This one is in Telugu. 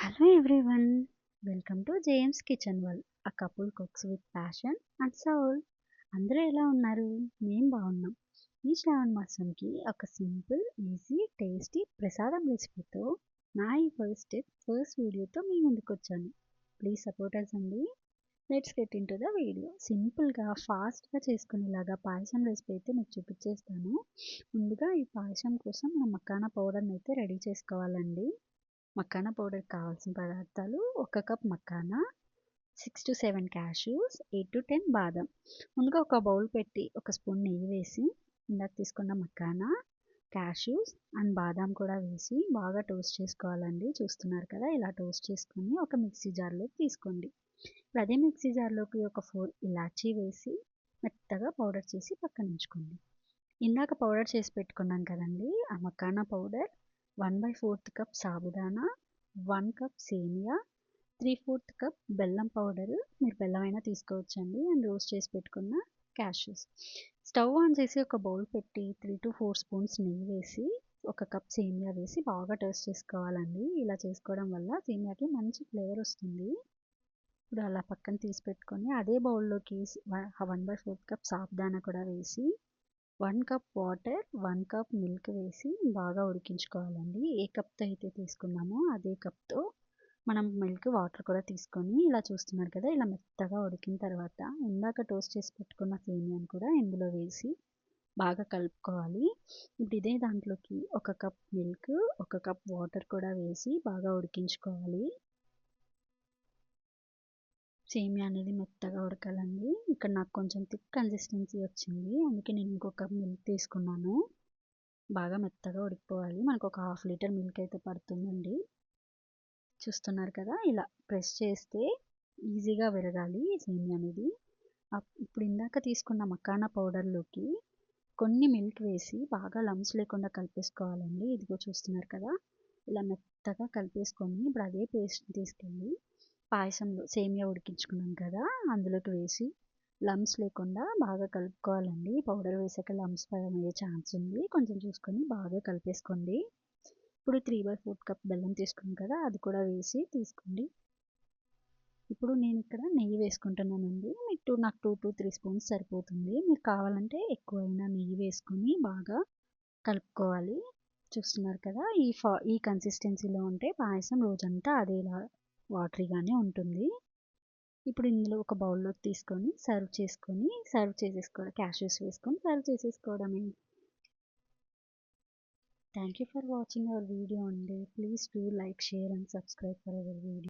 Hello everyone, welcome to James Kitchen World. A couple cooks with passion and soul. అందరూ ఎలా ఉన్నారు? మేము బాగున్నాం. ఈ శ్రావణ మాసంకి ఒక సింపుల్, ఈజీ, టేస్టీ ప్రసాదం రెసిపీతో నా ఈ ఫస్ట్ వీడియోతో మీ ముందుకు వచ్చాను. ప్లీజ్ సపోర్ట్ అస్ అండి. Let's get in to the video. సింపుల్గా ఫాస్ట్గా చేసుకునేలాగా పాయసం రెసిపీ అయితే మీకు చూపించేస్తాను. ముందుగా ఈ పాయసం కోసం మనం మక్కానా పౌడర్ని అయితే రెడీ చేసుకోవాలండి. మక్కానా పౌడర్ కావాల్సిన పదార్థాలు: 1 cup makhana, 6 to 7 cashews, 8 to 10 బాదం. ముందుగా ఒక బౌల్ పెట్టి ఒక స్పూన్ నెయ్యి వేసి ఇందాక తీసుకున్న మక్కానా, క్యాష్యూస్ అండ్ బాదాం కూడా వేసి బాగా టోస్ట్ చేసుకోవాలండి. చూస్తున్నారు కదా, ఇలా టోస్ట్ చేసుకొని ఒక మిక్సీ జార్లోకి తీసుకోండి. ఇప్పుడు అదే మిక్సీ జార్లోకి ఒక 4 ఇలాచీ వేసి మెత్తగా పౌడర్ చేసి పక్కన ఉంచుకోండి. ఇందాక పౌడర్ చేసి పెట్టుకున్నాం కదండి, ఆ makhana powder 1/4 cup sabudana, 1 cup సేమియా, 3/4 కప్ బెల్లం పౌడరు, మీరు బెల్లం అయినా తీసుకోవచ్చండి, అండ్ రోస్ట్ చేసి పెట్టుకున్న క్యాష్యూస్. స్టవ్ ఆన్ చేసి ఒక బౌల్ పెట్టి 3 to 4 స్పూన్స్ నెయ్యి వేసి 1 కప్ సేమియా వేసి బాగా టోస్ట్ చేసుకోవాలండి. ఇలా చేసుకోవడం వల్ల సేమియాకి మంచి ఫ్లేవర్ వస్తుంది. ఇప్పుడు అలా పక్కన తీసి పెట్టుకొని అదే బౌల్లోకి 1/4 కప్ సాబుదానా కూడా వేసి 1 కప్ వాటర్, 1 కప్ మిల్క్ వేసి బాగా ఉడికించుకోవాలండి. ఏ కప్తో అయితే తీసుకున్నామో అదే కప్తో మనం మిల్క్, వాటర్ కూడా తీసుకొని ఇలా చూస్తున్నారు కదా, ఇలా మెత్తగా ఉడికిన తర్వాత ఇందాక టోస్ట్ చేసి పెట్టుకున్న సేమియాని కూడా ఇందులో వేసి బాగా కలుపుకోవాలి. ఇప్పుడు ఇదే దాంట్లోకి 1 కప్ మిల్క్, 1 కప్ వాటర్ కూడా వేసి బాగా ఉడికించుకోవాలి. సేమియా అనేది మెత్తగా ఉడకాలండి. ఇక్కడ నాకు కొంచెం థిక్ కన్సిస్టెన్సీ వచ్చింది, అందుకే నేను ఇంకొక మిల్క్ తీసుకున్నాను. బాగా మెత్తగా ఉడికిపోవాలి. మనకు ఒక 1/2 లీటర్ మిల్క్ అయితే పడుతుందండి. చూస్తున్నారు కదా, ఇలా ప్రెస్ చేస్తే ఈజీగా విరగాలి సేమియా అనేది. ఇప్పుడు ఇందాక తీసుకున్న మకానా పౌడర్లోకి కొన్ని మిల్క్ వేసి బాగా లమ్స్ లేకుండా కలిపేసుకోవాలండి. ఇదిగో చూస్తున్నారు కదా, ఇలా మెత్తగా కలిపేసుకొని ఇప్పుడు అదే పేస్ట్ తీసుకెళ్ళి పాయసంలో సేమియా ఉడికించుకున్నాం కదా అందులోకి వేసి లమ్స్ లేకుండా బాగా కలుపుకోవాలండి. పౌడర్ వేసాక లమ్స్ ఫామ్ అయ్యే ఛాన్స్ ఉంది, కొంచెం చూసుకొని బాగా కలిపేసుకోండి. ఇప్పుడు 3/4 కప్ బెల్లం తీసుకున్నాం కదా, అది కూడా వేసి తీసుకోండి. ఇప్పుడు నేను ఇక్కడ నెయ్యి వేసుకుంటున్నానండి. నాకు 2 to 3 స్పూన్స్ సరిపోతుంది. మీరు కావాలంటే ఎక్కువైనా నెయ్యి వేసుకొని బాగా కలుపుకోవాలి. చూస్తున్నారు కదా, ఈ కన్సిస్టెన్సీలో ఉంటే పాయసం రోజంతా అదేలా వాటరీగానే ఉంటుంది. ఇప్పుడు ఇందులో ఒక బౌల్లోకి తీసుకొని సర్వ్ చేసేసుకోవడం, క్యాష్యూస్ వేసుకొని సర్వ్ చేసేసుకోవడమే. Thank you for watching our video అండి. Please do like, share and subscribe for our video.